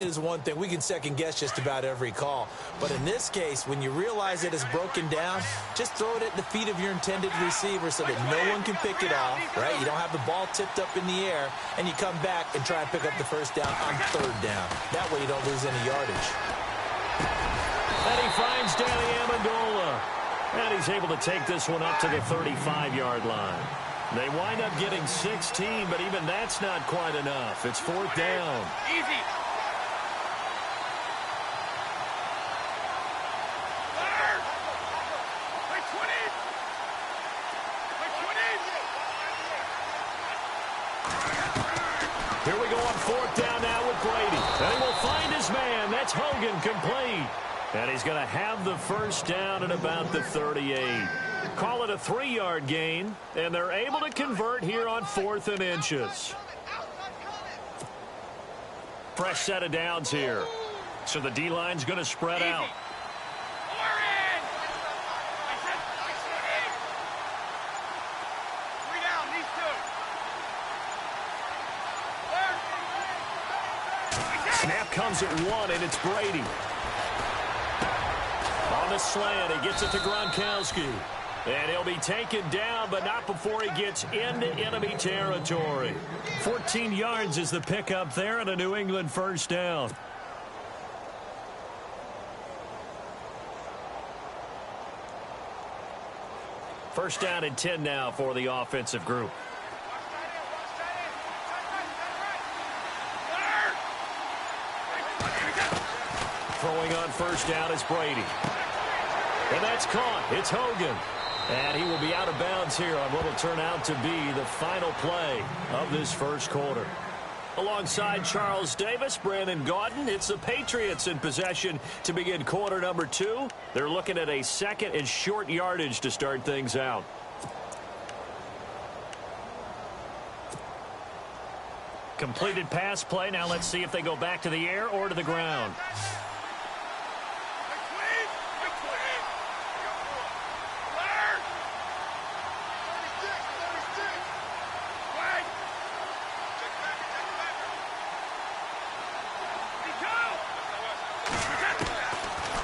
Is one thing. We can second guess just about every call. But in this case, when you realize it is broken down, just throw it at the feet of your intended receiver so that no one can pick it off, right? You don't have the ball tipped up in the air, and you come back and try and pick up the first down on third down. That way you don't lose any yardage. And he finds Danny Amendola. And he's able to take this one up to the 35-yard line. They wind up getting 16, but even that's not quite enough. It's fourth down. Easy. Here we go on fourth down now with Brady. And he will find his man. That's Hogan, complete. And he's going to have the first down at about the 38. Call it a 3-yard gain, and they're able to convert here on 4th and inches. Fresh set of downs here. So the D-line's going to spread out. Snap comes at 1, and it's Brady. On the slant, he gets it to Gronkowski. And he'll be taken down, but not before he gets into enemy territory. 14 yards is the pickup there, and a New England first down. First down and 10 now for the offensive group. Throwing on first down is Brady. And that's caught. It's Hogan. And he will be out of bounds here on what will turn out to be the final play of this first quarter. Alongside Charles Davis, Brandon Gaudin, it's the Patriots in possession to begin quarter number 2. They're looking at a second and short yardage to start things out. Completed pass play. Now let's see if they go back to the air or to the ground.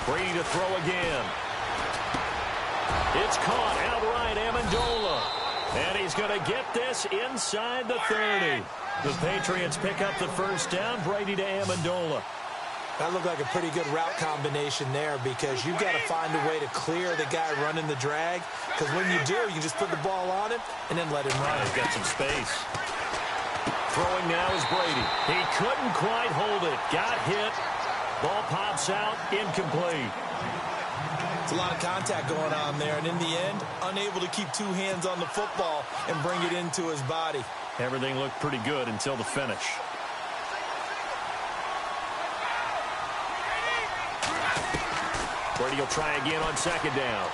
Brady to throw again. It's caught outright, Amendola. And he's going to get this inside the 30. The Patriots pick up the first down. Brady to Amendola. That looked like a pretty good route combination there because you've got to find a way to clear the guy running the drag. Because when you do, you just put the ball on him and then let him run. He's got some space. Throwing now is Brady. He couldn't quite hold it. Got hit. Ball pops out, incomplete. It's a lot of contact going on there, and in the end, unable to keep two hands on the football and bring it into his body. Everything looked pretty good until the finish. Brady will try again on second down.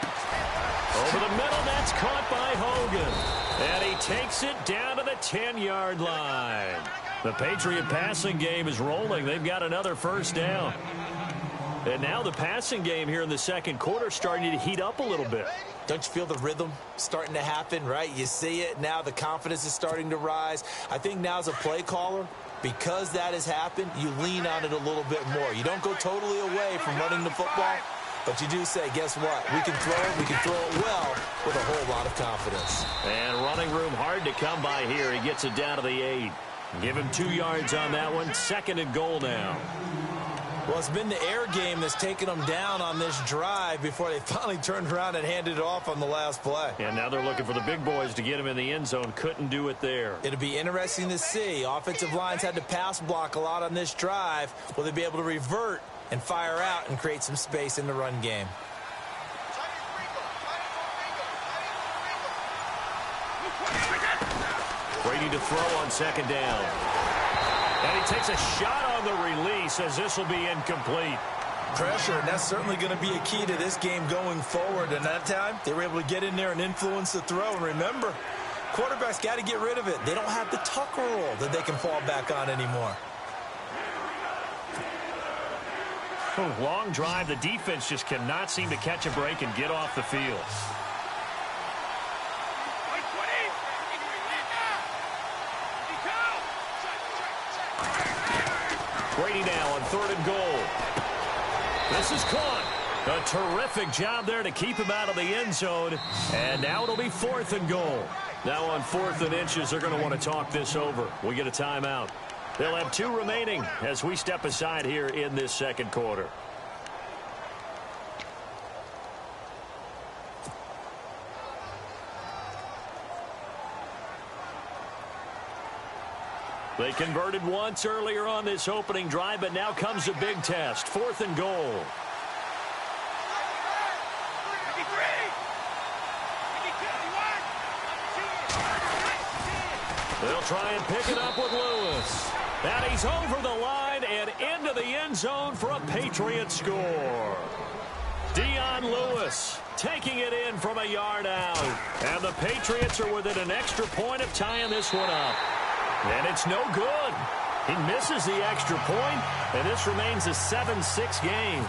Over the middle, that's caught by Hogan. And he takes it down to the 10-yard line. The Patriot passing game is rolling. They've got another first down. And now the passing game here in the second quarter starting to heat up a little bit. Don't you feel the rhythm starting to happen, right? You see it. Now the confidence is starting to rise. I think now as a play caller, because that has happened, you lean on it a little bit more. You don't go totally away from running the football, but you do say, guess what? We can throw it. We can throw it well with a whole lot of confidence. And running room hard to come by here. He gets it down to the 8. Give him 2 yards on that one. Second and goal now. Well, it's been the air game that's taken them down on this drive before they finally turned around and handed it off on the last play. And now they're looking for the big boys to get him in the end zone. Couldn't do it there. It'll be interesting to see. Offensive lines had to pass block a lot on this drive. Will they be able to revert and fire out and create some space in the run game? Brady to throw on second down. And he takes a shot on the release as this will be incomplete. Pressure, and that's certainly going to be a key to this game going forward. And that time, they were able to get in there and influence the throw. And remember, quarterbacks got to get rid of it. They don't have the tuck rule that they can fall back on anymore. Long drive. The defense just cannot seem to catch a break and get off the field. Brady now on 3rd and goal. This is caught. A terrific job there to keep him out of the end zone. And now it'll be 4th and goal. Now on 4th and inches, they're going to want to talk this over. We get a timeout. They'll have 2 remaining as we step aside here in this 2nd quarter. They converted once earlier on this opening drive, but now comes a big test. 4th and goal. They'll try and pick it up with Lewis. And he's over the line and into the end zone for a Patriot score. Dion Lewis taking it in from a yard out. And the Patriots are within an extra point of tying this one up. And it's no good. He misses the extra point, and this remains a 7-6 game.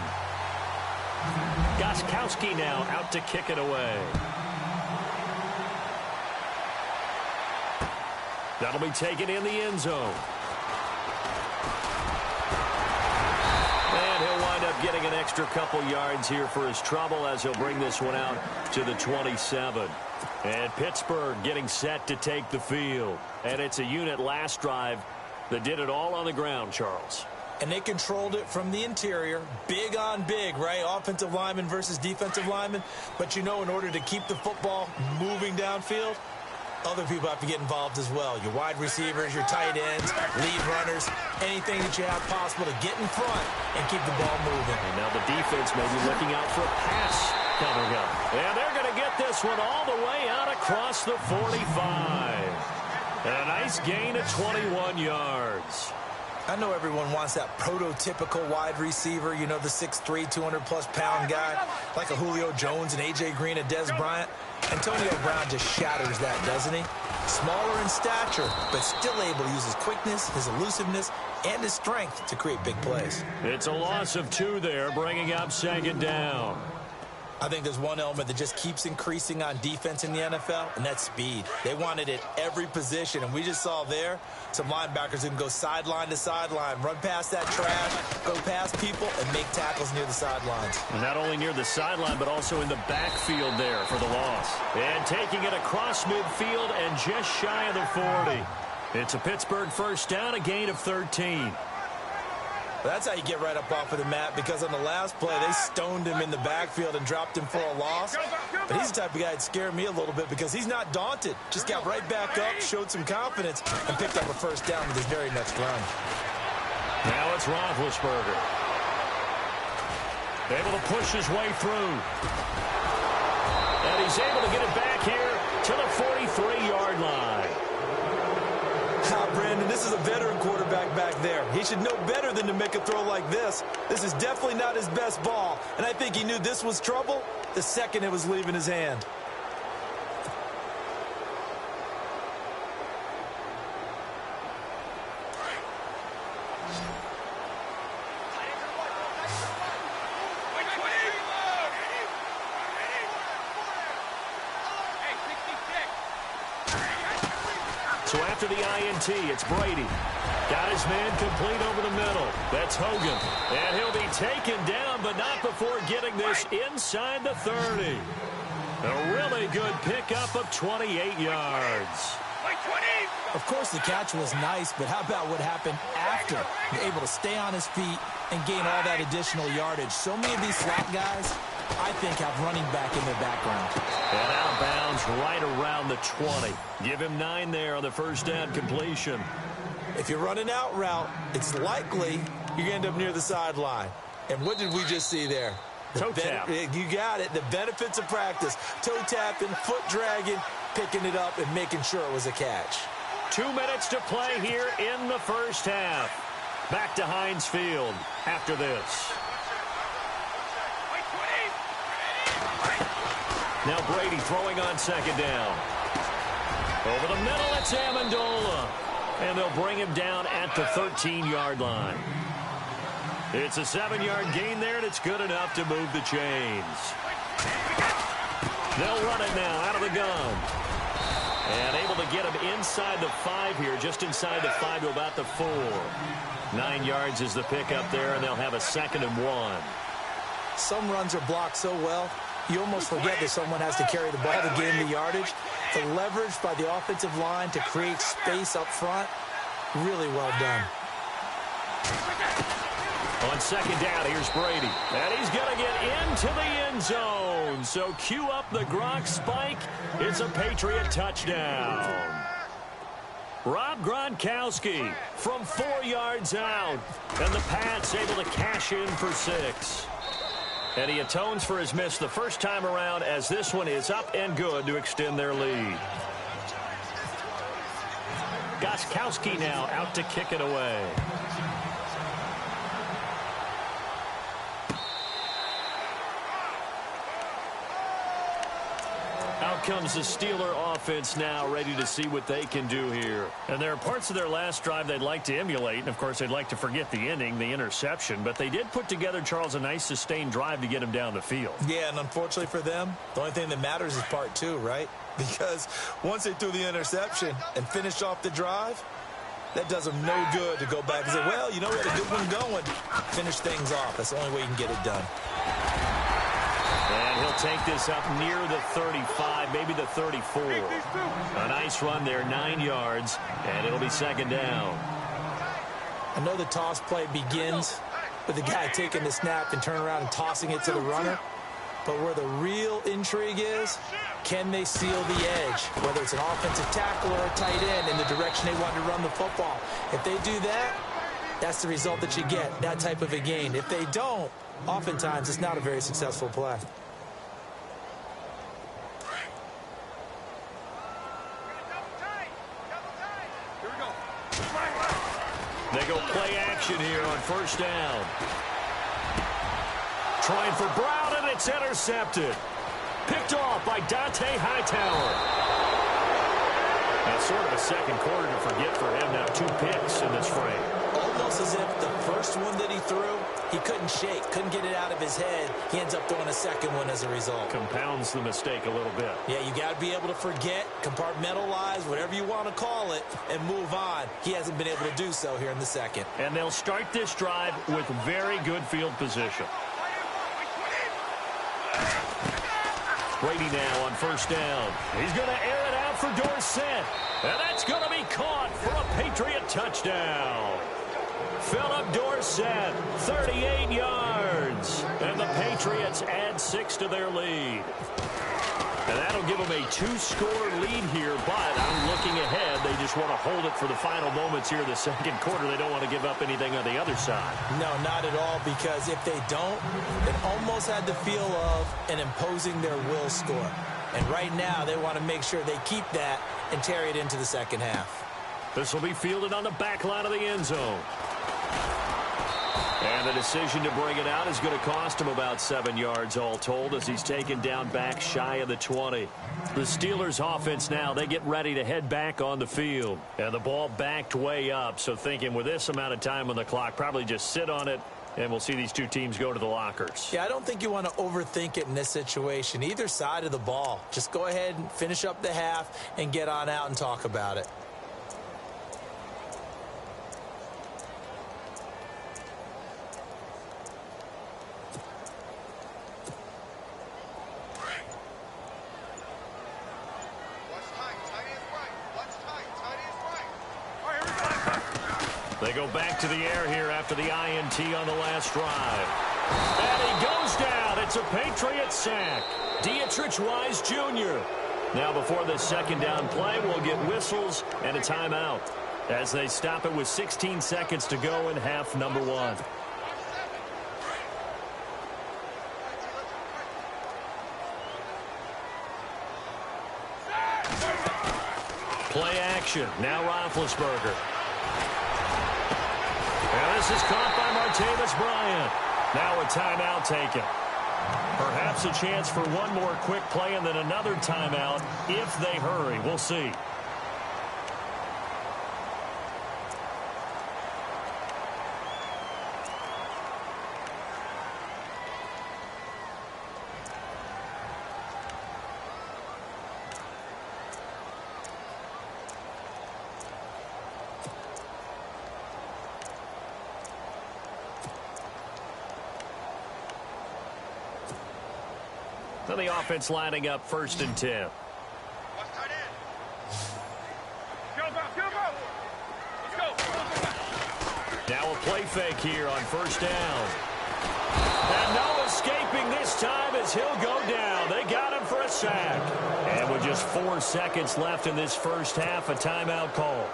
Gostkowski now out to kick it away. That'll be taken in the end zone. And he'll wind up getting an extra couple yards here for his trouble as he'll bring this one out to the 27. And Pittsburgh getting set to take the field. And it's a unit last drive that did it all on the ground, Charles. And they controlled it from the interior. Big on big, right? Offensive lineman versus defensive lineman. But, you know, in order to keep the football moving downfield, other people have to get involved as well. Your wide receivers, your tight ends, lead runners, anything that you have possible to get in front and keep the ball moving. And now the defense may be looking out for a pass coming up. And they're going to get this one all the way out across the 45. And a nice gain of 21 yards. I know everyone wants that prototypical wide receiver, you know, the 6'3", 200-plus pound guy, like a Julio Jones and A.J. Green and Des Bryant. Antonio Brown just shatters that, doesn't he? Smaller in stature, but still able to use his quickness, his elusiveness, and his strength to create big plays. It's a loss of 2 there, bringing up 2nd down. I think there's one element that just keeps increasing on defense in the NFL, and that's speed. They want it at every position, and we just saw there some linebackers who can go sideline to sideline, run past that trash, go past people, and make tackles near the sidelines. And not only near the sideline, but also in the backfield there for the loss. And taking it across midfield and just shy of the 40. It's a Pittsburgh 1st down, a gain of 13. That's how you get right up off of the mat, because on the last play, they stoned him in the backfield and dropped him for a loss. But he's the type of guy that scared me a little bit because he's not daunted. Just got right back up, showed some confidence, and picked up a 1st down with his very next run. Now it's Roethlisberger. Able to push his way through. And he's able to get it back here to the 43-yard line. Brandon, this is a veteran quarterback back there. He should know better than to make a throw like this. This is definitely not his best ball, and I think he knew this was trouble the second it was leaving his hand. So after the INT, it's Brady. Got his man complete over the middle. That's Hogan. And he'll be taken down, but not before getting this inside the 30. A really good pickup of 28 yards. Of course, the catch was nice, but how about what happened after? You're able to stay on his feet and gain all that additional yardage. So many of these slot guys, I think, have running back in their background. And out of bounds right around the 20. Give him 9 there on the 1st down completion. If you're running out route, it's likely you're going to end up near the sideline. And what did we just see there? Toe tap. You got it. The benefits of practice. Toe tapping, foot dragging, picking it up, and making sure it was a catch. 2 minutes to play here in the 1st half. Back to Heinz Field after this. Now Brady throwing on 2nd down. Over the middle, it's Amendola. And they'll bring him down at the 13-yard line. It's a 7-yard gain there, and it's good enough to move the chains. They'll run it now out of the gun. And able to get him inside the 5 here, just inside the 5 to about the 4. 9 yards is the pickup there, and they'll have a 2nd and 1. Some runs are blocked so well, you almost forget that someone has to carry the ball to gain the yardage. The leverage by the offensive line to create space up front, really well done. On 2nd down, here's Brady. And he's going to get into the end zone. So cue up the Gronk spike. It's a Patriot touchdown. Rob Gronkowski from 4 yards out. And the Pats able to cash in for 6. And he atones for his miss the first time around, as this one is up and good to extend their lead. Gostkowski now out to kick it away. Out comes the Steeler offense now, ready to see what they can do here. And there are parts of their last drive they'd like to emulate. And, of course, they'd like to forget the ending, the interception. But they did put together, Charles, a nice sustained drive to get him down the field. Yeah, and unfortunately for them, the only thing that matters is part 2, right? Because once they threw the interception and finished off the drive, that does them no good to go back and say, well, you know, we had a good one going. Finish things off. That's the only way you can get it done. And he'll take this up near the 35, maybe the 34. A nice run there, 9 yards, and it'll be 2nd down. I know the toss play begins with the guy taking the snap and turning around and tossing it to the runner. But where the real intrigue is, can they seal the edge? Whether it's an offensive tackle or a tight end in the direction they want to run the football. If they do that, that's the result that you get, that type of a gain. If they don't, oftentimes it's not a very successful play. They go play action here on 1st down. Trying for Brown, and it's intercepted. Picked off by Dante Hightower. That's sort of a second quarter to forget for him now. 2 picks in this frame. Almost as if the first one that he threw, he couldn't shake, couldn't get it out of his head. He ends up throwing a second one as a result. Compounds the mistake a little bit. Yeah, you got to be able to forget, compartmentalize, whatever you want to call it, and move on. He hasn't been able to do so here in the second. And they'll start this drive with very good field position. Brady now on 1st down. He's going to air it out for Dorsett. And that's going to be caught for a Patriot touchdown. Philip Dorsett, 38 yards. And the Patriots add 6 to their lead. And that'll give them a 2-score lead here, but I'm looking ahead. They just want to hold it for the final moments here in the second quarter. They don't want to give up anything on the other side. No, not at all, because if they don't, it almost had the feel of an imposing their will score. And right now, they want to make sure they keep that and carry it into the second half. This will be fielded on the back line of the end zone. And the decision to bring it out is going to cost him about 7 yards all told, as he's taken down back shy of the 20. The Steelers offense now, they get ready to head back on the field. And the ball backed way up, so thinking with this amount of time on the clock, probably just sit on it, and we'll see these two teams go to the lockers. Yeah, I don't think you want to overthink it in this situation. Either side of the ball. Just go ahead and finish up the half and get on out and talk about it. They go back to the air here after the INT on the last drive. And he goes down. It's a Patriot sack. Dietrich Wise Jr. Now before the second down play, we'll get whistles and a timeout as they stop it with 16 seconds to go in half number 1. Play action. Now Roethlisberger. And this is caught by Martavis Bryant. Now a timeout taken. Perhaps a chance for one more quick play and then another timeout if they hurry. We'll see. So the offense lining up 1st and 10. Now a play fake here on 1st down. And no escaping this time as he'll go down. They got him for a sack. And with just 4 seconds left in this first half, a timeout call.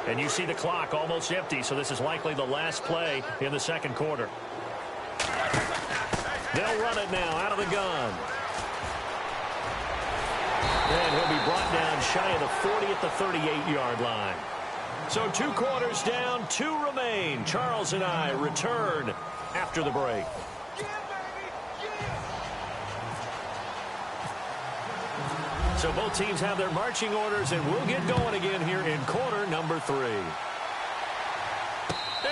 And you see the clock almost empty, so this is likely the last play in the second quarter. They'll run it now out of the gun. And he'll be brought down shy of the 40 at the 38-yard line. So 2 quarters down, 2 remain. Charles and I return after the break. So both teams have their marching orders, and we'll get going again here in quarter number 3.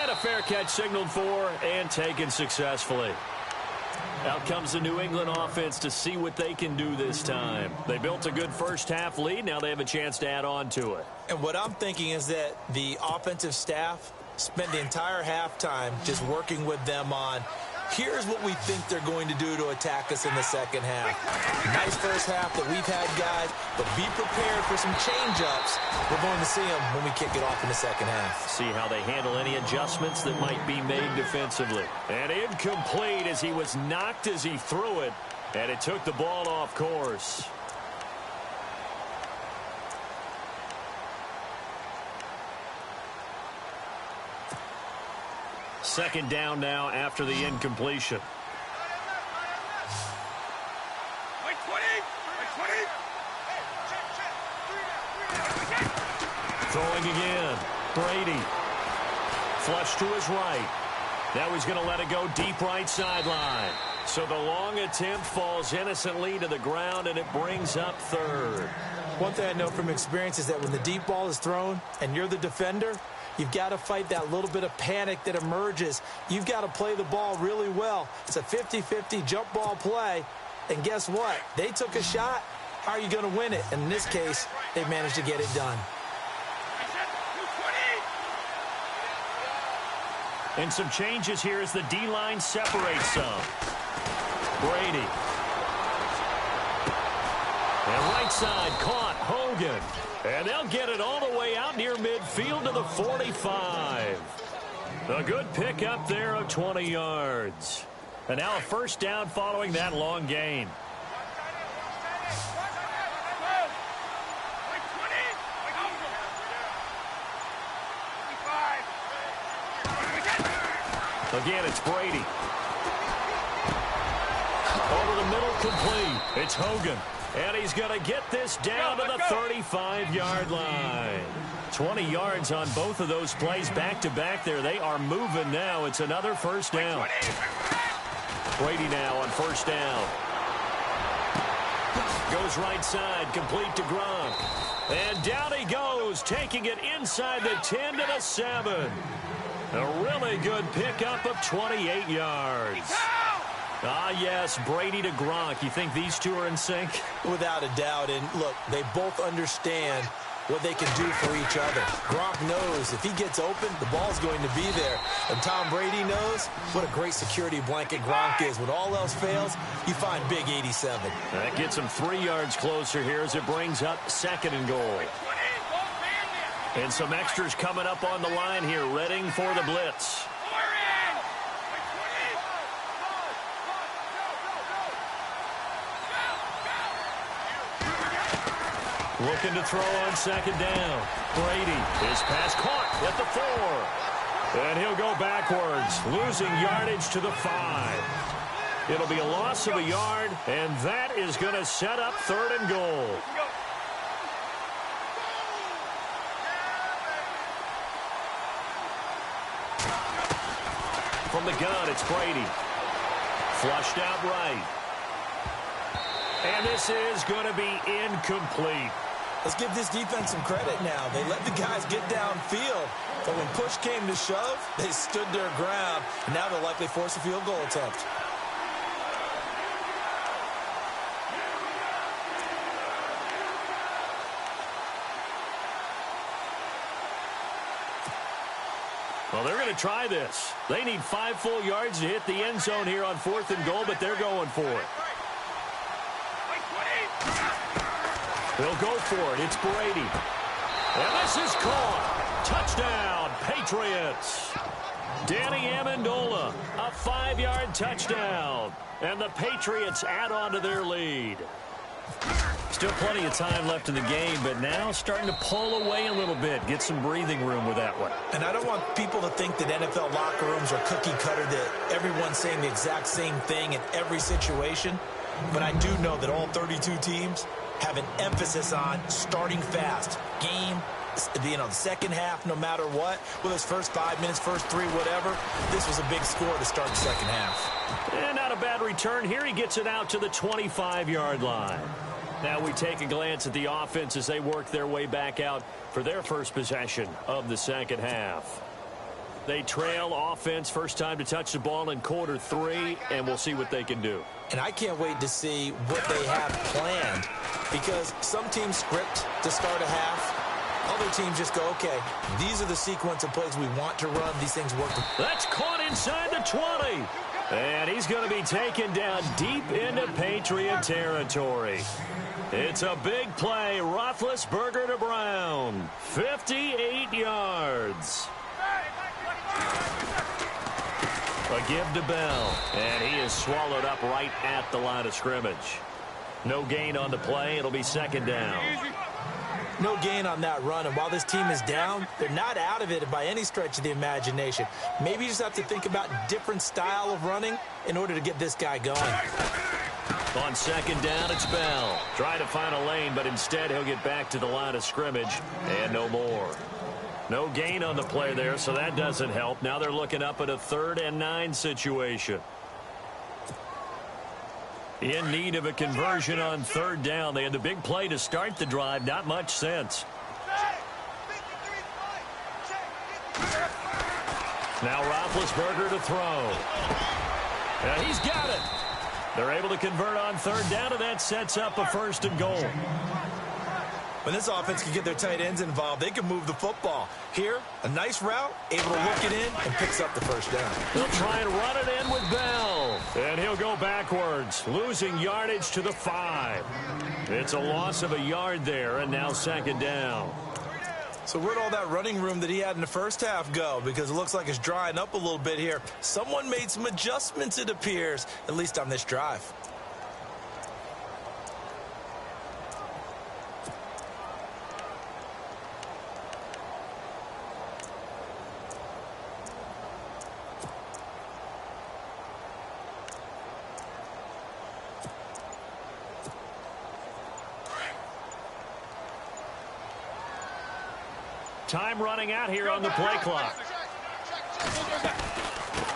And a fair catch signaled for and taken successfully. Out comes the New England offense to see what they can do this time. They built a good first half lead. Now they have a chance to add on to it. And what I'm thinking is that the offensive staff spent the entire halftime just working with them on, here's what we think they're going to do to attack us in the second half. Nice first half that we've had, guys, but be prepared for some change-ups. We're going to see them when we kick it off in the second half. See how they handle any adjustments that might be made defensively. And incomplete as he was knocked as he threw it, and it took the ball off course. Second down now after the incompletion. Throwing again. Brady. Flush to his right. Now he's going to let it go deep right sideline. So the long attempt falls innocently to the ground, and it brings up 3rd. One thing I know from experience is that when the deep ball is thrown and you're the defender, you've got to fight that little bit of panic that emerges. You've got to play the ball really well. It's a 50-50 jump ball play. And guess what? They took a shot. How are you going to win it? And in this case, they managed to get it done. And some changes here as the D-line separates some. Brady. And right side caught. Hogan. And they'll get it all the way out near midfield to the 45. A good pickup there of 20 yards. And now a first down following that long gain. Again, it's Brady. Over the middle, complete. It's Hogan. And he's going to get this down to the 35-yard line. 20 yards on both of those plays back-to-back there. They are moving now. It's another first down. Brady now on first down. Goes right side, complete to Gronk. And down he goes, taking it inside the 10 to the 7. A really good pickup of 28 yards. Ah, yes, Brady to Gronk. You think these two are in sync? Without a doubt. And look, they both understand what they can do for each other. Gronk knows if he gets open, the ball's going to be there. And Tom Brady knows what a great security blanket Gronk is. When all else fails, you find big 87. That gets him 3 yards closer here as it brings up 2nd and goal. And some extras coming up on the line here, readying for the blitz. Looking to throw on 2nd down. Brady, his pass caught at the 4. And he'll go backwards, losing yardage to the 5. It'll be a loss of a yard, and that is going to set up 3rd and goal. From the gun, it's Brady. Flushed out right. And this is going to be incomplete. Let's give this defense some credit now. They let the guys get downfield. But when push came to shove, they stood their ground. And now they'll likely force a field goal attempt. Well, they're going to try this. They need 5 full yards to hit the end zone here on 4th and goal, but they're going for it. They'll go for it. It's Brady. And this is caught. Touchdown, Patriots. Danny Amendola, a 5-yard touchdown. And the Patriots add on to their lead. Still plenty of time left in the game, but now starting to pull away a little bit. Get some breathing room with that one. And I don't want people to think that NFL locker rooms are cookie cutter, that everyone's saying the exact same thing in every situation. But I do know that all 32 teams have an emphasis on starting fast. Game, the second half, no matter what. Whether it's first 5 minutes, first 3, whatever. This was a big score to start the second half. And not a bad return here. He gets it out to the 25-yard line. Now we take a glance at the offense as they work their way back out for their first possession of the second half. They trail offense, first time to touch the ball in quarter 3, and we'll see what they can do. And I can't wait to see what they have planned, because some teams script to start a half. Other teams just go, okay, these are the sequence of plays we want to run. These things work. That's caught inside the 20. And he's going to be taken down deep into Patriot territory. It's a big play. Roethlisberger to Brown. 58 yards. A give to Bell. And he is swallowed up right at the line of scrimmage. No gain on the play. It'll be second down. No gain on that run, and while this team is down, they're not out of it by any stretch of the imagination. Maybe you just have to think about different style of running in order to get this guy going. On second down, it's Bell. Trying to find a lane, but instead he'll get back to the line of scrimmage, and no more. No gain on the play there, so that doesn't help. Now they're looking up at a 3rd and 9 situation. In need of a conversion on 3rd down. They had the big play to start the drive. Not much sense. Now Roethlisberger to throw. And he's got it. They're able to convert on 3rd down, and that sets up a 1st and goal. When this offense can get their tight ends involved, they can move the football. Here, a nice route, able to work it in, and picks up the 1st down. They'll try and run it in with Bell. And he'll go backwards, losing yardage to the 5. It's a loss of a yard there, and now second down. So where'd all that running room that he had in the first half go? Because it looks like it's drying up a little bit here. Someone made some adjustments, it appears, at least on this drive. Time running out here on the play clock.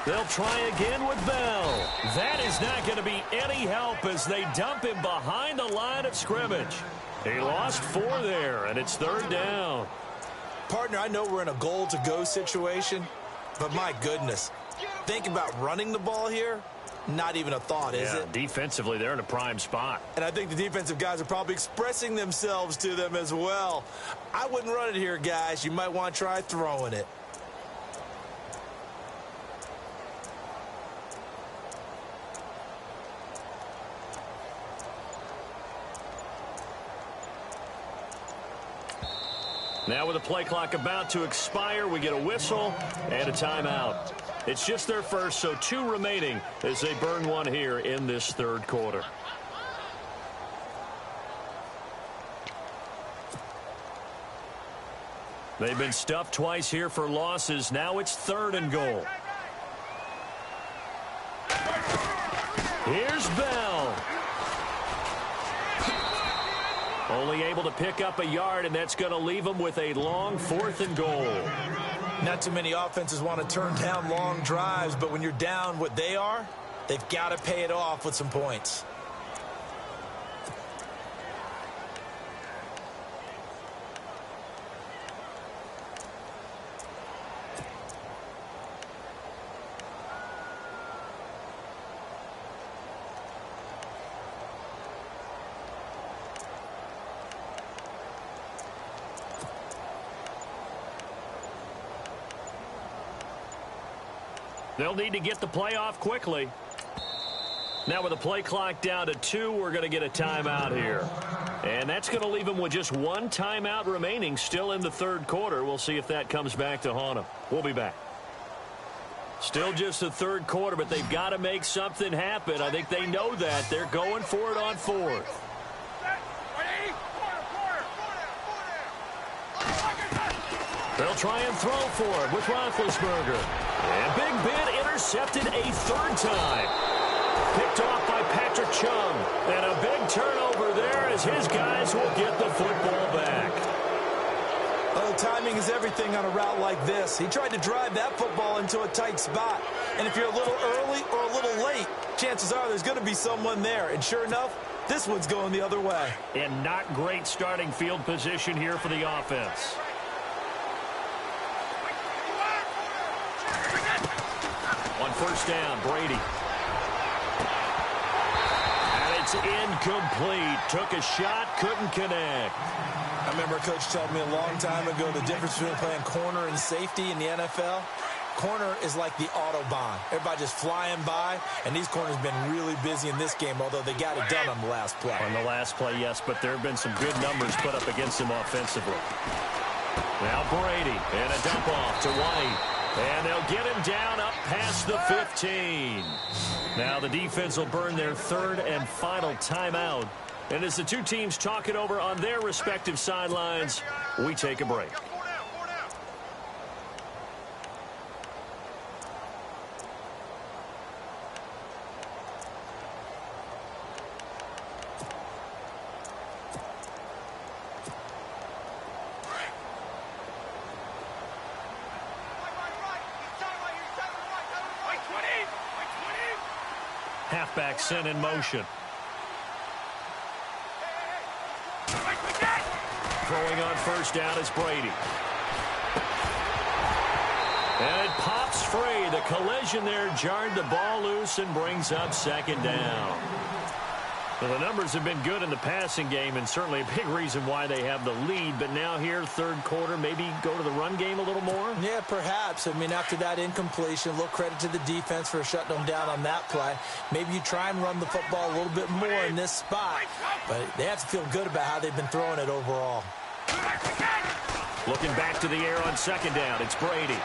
They'll try again with Bell. That is not going to be any help as they dump him behind the line of scrimmage. He lost 4 there, and it's 3rd down. Partner, I know we're in a goal-to-go situation, but my goodness, think about running the ball here. Not even a thought, is it? Defensively, they're in a prime spot. And I think the defensive guys are probably expressing themselves to them as well. I wouldn't run it here, guys. You might want to try throwing it. Now with the play clock about to expire, we get a whistle and a timeout. It's just their first, so 2 remaining as they burn 1 here in this 3rd quarter. They've been stuffed twice here for losses. Now it's 3rd and goal. Here's Bell. Only able to pick up a yard, and that's going to leave them with a long 4th and goal. Not too many offenses want to turn down long drives, but when you're down what they are, they've got to pay it off with some points. They'll need to get the play off quickly. Now with the play clock down to 2, we're going to get a timeout here. And that's going to leave them with just one timeout remaining still in the third quarter. We'll see if that comes back to haunt them. We'll be back. Still just the third quarter, but they've got to make something happen. I think they know that. They're going for it on fourth. They'll try and throw for it with Roethlisberger. And Big Ben intercepted a third time. Picked off by Patrick Chung. And a big turnover there as his guys will get the football back. Oh, timing is everything on a route like this. He tried to drive that football into a tight spot. And if you're a little early or a little late, chances are there's going to be someone there. And sure enough, this one's going the other way. And not great starting field position here for the offense. On first down, Brady. And it's incomplete. Took a shot, couldn't connect. I remember a coach told me a long time ago the difference between playing corner and safety in the NFL. Corner is like the Autobahn. Everybody just flying by, and these corners have been really busy in this game, although they got it done on the last play. On the last play, yes, but there have been some good numbers put up against them offensively. Now Brady, and a dump off to White. And they'll get him down up past the 15. Now the defense will burn their third and final timeout. And as the two teams talk it over on their respective sidelines, we take a break. Halfback sent in motion. Throwing on first down is Brady. And it pops free. The collision there jarred the ball loose and brings up second down. Well, the numbers have been good in the passing game and certainly a big reason why they have the lead. But now here, third quarter, maybe go to the run game a little more? Yeah, perhaps. I mean, after that incompletion, a little credit to the defense for shutting them down on that play. Maybe you try and run the football a little bit more in this spot. But they have to feel good about how they've been throwing it overall. Looking back to the air on second down, it's Brady.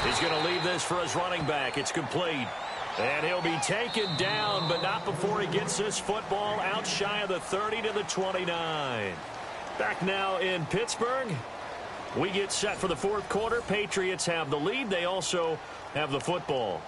He's going to leave this for his running back. It's complete. And he'll be taken down, but not before he gets this football out shy of the 30 to the 29. Back now in Pittsburgh. We get set for the fourth quarter. Patriots have the lead. They also have the football.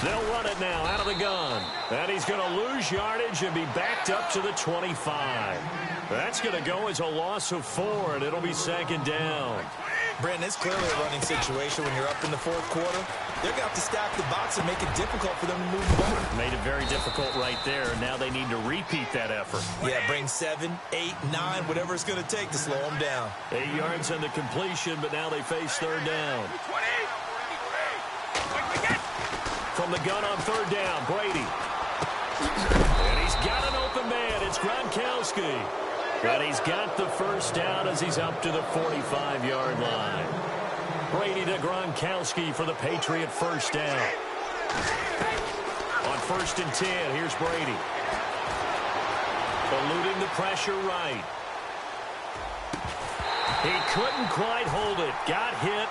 They'll run it now out of the gun. And he's going to lose yardage and be backed up to the 25. That's going to go as a loss of 4, and it'll be second down. Brandon, it's clearly a running situation when you're up in the fourth quarter. They're going to have to stack the box and make it difficult for them to move the ball. Made it very difficult right there. Now they need to repeat that effort. Yeah, bring 7, 8, 9, whatever it's going to take to slow them down. 8 yards on the completion, but now they face third down. From the gun on third down, Brady. And he's got an open man. It's Gronkowski. And he's got the first down as he's up to the 45-yard line. Brady to Gronkowski for the Patriot first down. On first and 10, here's Brady. Eluding the pressure right. He couldn't quite hold it. Got hit.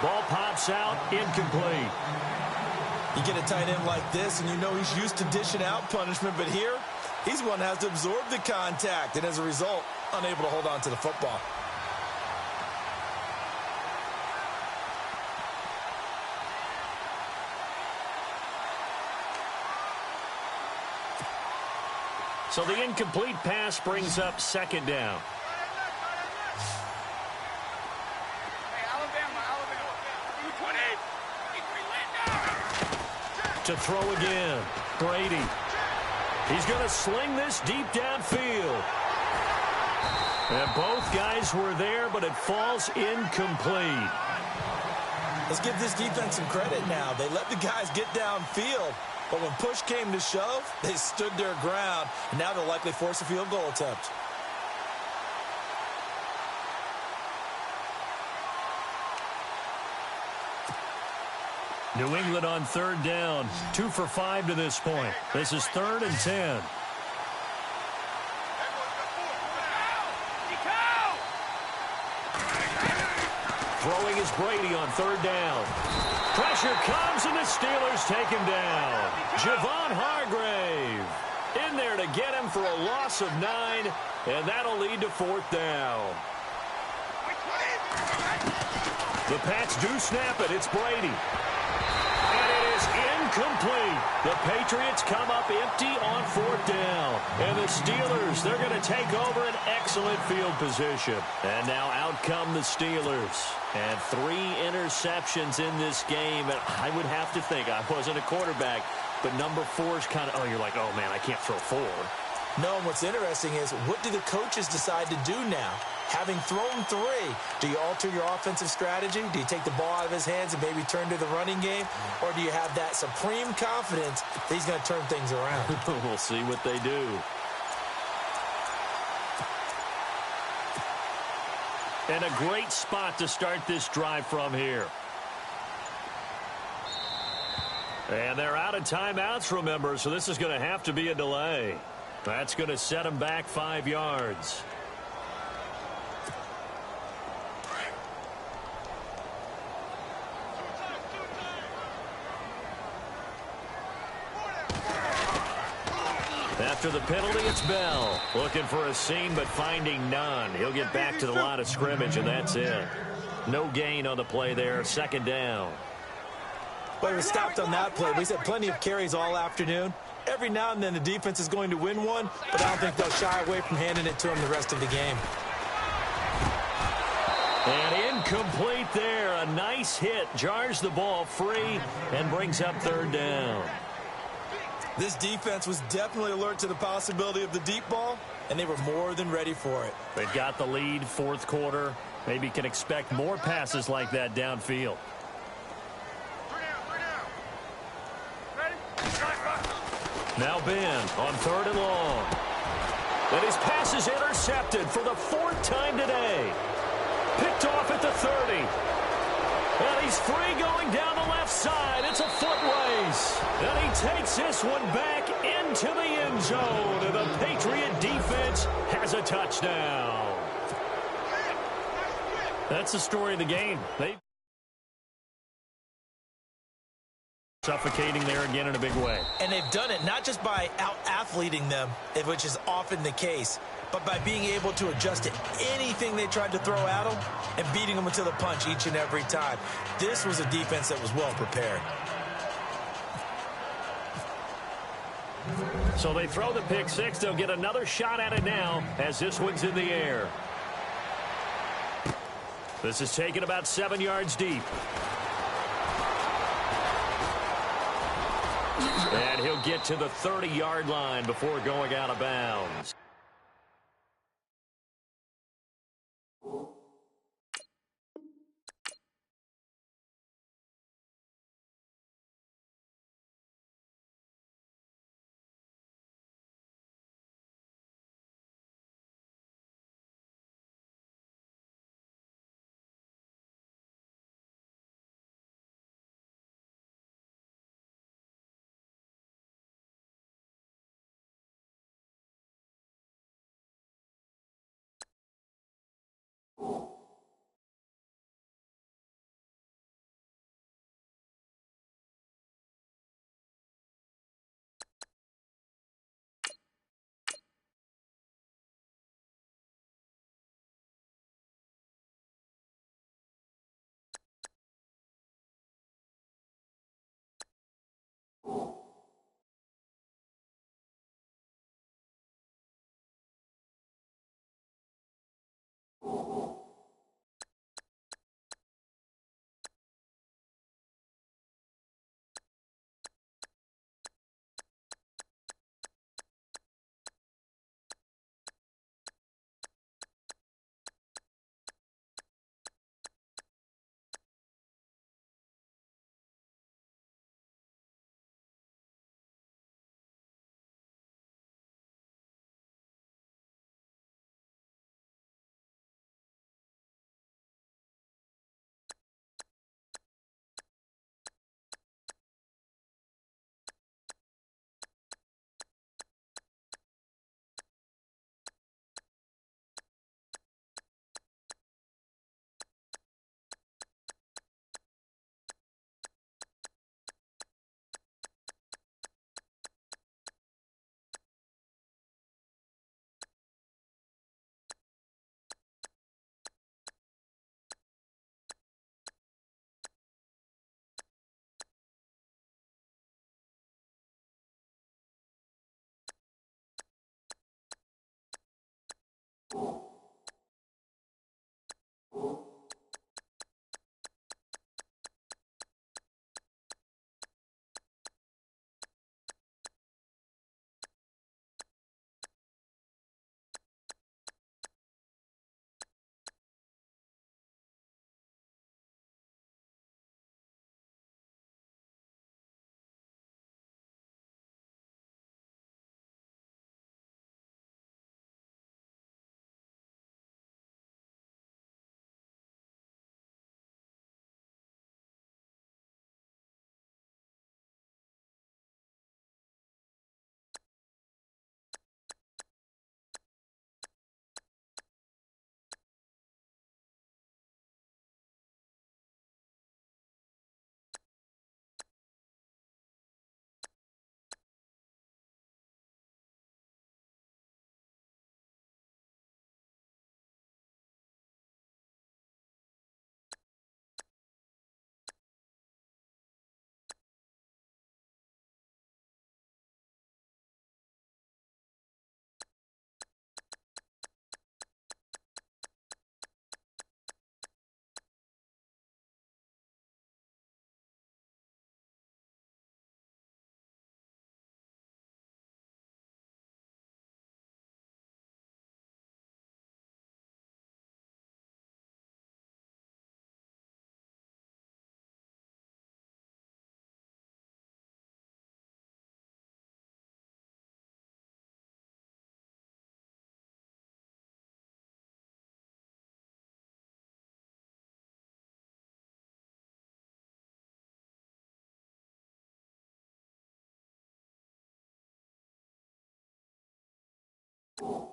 Ball pops out. Incomplete. You get a tight end like this, and you know he's used to dishing out punishment, but here, he's one that has to absorb the contact, and as a result, unable to hold on to the football. So the incomplete pass brings up second down. To throw again, Brady. He's going to sling this deep downfield. And both guys were there, but it falls incomplete. Let's give this defense some credit now. They let the guys get downfield, but when push came to shove, they stood their ground, and now they'll likely force a field goal attempt. New England on third down, 2 for 5 to this point. This is 3rd and 10. Throwing is Brady on third down. Pressure comes, and the Steelers take him down. Javon Hargrave in there to get him for a loss of 9, and that'll lead to 4th down. The Pats do snap it. It's Brady. And it is incomplete. The Patriots come up empty on 4th down. And the Steelers, they're going to take over an excellent field position. And now out come the Steelers. And 3 interceptions in this game. And I would have to think, I wasn't a quarterback, but number 4 is kind of, you're like, oh, man, I can't throw 4. No, and what's interesting is, what do the coaches decide to do now? Having thrown 3, do you alter your offensive strategy? Do you take the ball out of his hands and maybe turn to the running game? Or do you have that supreme confidence that he's going to turn things around? We'll see what they do. And a great spot to start this drive from here. And they're out of timeouts, remember, so this is going to have to be a delay. That's going to set them back 5 yards. After the penalty, it's Bell. Looking for a seam, but finding none. He'll get back to the line of scrimmage, and that's it. No gain on the play there. 2nd down. Well, he was stopped on that play. He's had plenty of carries all afternoon. Every now and then the defense is going to win one, but I don't think they'll shy away from handing it to him the rest of the game. And incomplete there. A nice hit. Jars the ball free and brings up 3rd down. This defense was definitely alert to the possibility of the deep ball, and they were more than ready for it. They've got the lead, 4th quarter. Maybe can expect more passes like that downfield. Now Ben on 3rd and long. And his pass is intercepted for the 4th time today. Picked off at the 30. And he's free going down the left side. It's a foot race. And he takes this one back into the end zone. And the Patriot defense has a touchdown. That's the story of the game. They suffocating there again in a big way. And they've done it not just by out-athleting them, which is often the case, but by being able to adjust to anything they tried to throw at them and beating them to the punch each and every time. This was a defense that was well prepared. So they throw the pick 6. They'll get another shot at it now as this one's in the air. This is taken about 7 yards deep. And he'll get to the 30-yard line before going out of bounds. you